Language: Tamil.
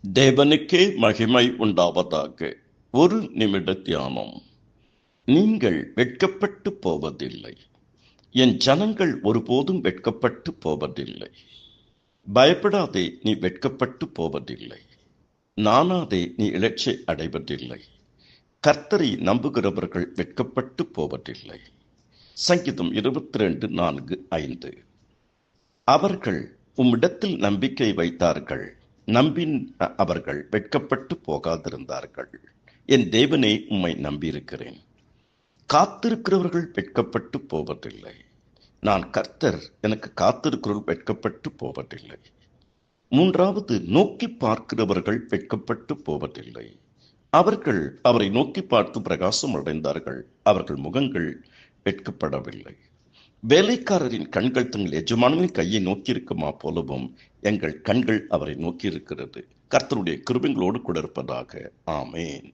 தேவனுக்கே மகிமை உண்டாவதாக. ஒரு நிமிட தியானம். நீங்கள் வெட்கப்பட்டு போவதில்லை. என் ஜனங்கள் ஒருபோதும் வெட்கப்பட்டு போவதில்லை. பயப்படாதே, நீ வெட்கப்பட்டு போவதில்லை. நானாதே, நீ இலட்சை அடைவதில்லை. கர்த்தரை நம்புகிறவர்கள் வெட்கப்பட்டு போவதில்லை. சங்கீதம் 22:4-5. அவர்கள் உம்மிடத்தில் நம்பிக்கை வைத்தார்கள். நம்பின் அவர்கள் வெட்கப்பட்டு போகாதிருந்தார்கள். என் தேவனே, உம்மை நம்பியிருக்கிறேன். காத்திருக்கிறவர்கள் வெட்கப்பட்டு போவதில்லை. நான் கர்த்தர், எனக்கு காத்திருக்கிறவர்கள் வெட்கப்பட்டு போவதில்லை. மூன்றாவது, நோக்கி பார்க்கிறவர்கள் வெட்கப்பட்டு போவதில்லை. அவர்கள் அவரை நோக்கி பார்த்து பிரகாசம் அடைந்தார்கள். அவர்கள் முகங்கள் வெட்கப்படவில்லை. வேலைக்காரரின் கண்கள் தங்கள் எஜமானனின் கையை நோக்கியிருக்குமா போலவும் எங்கள் கண்கள் அவரை நோக்கியிருக்கிறது. கர்த்தருடைய கிருபைகளோடு கூட இருப்பதாக. ஆமேன்.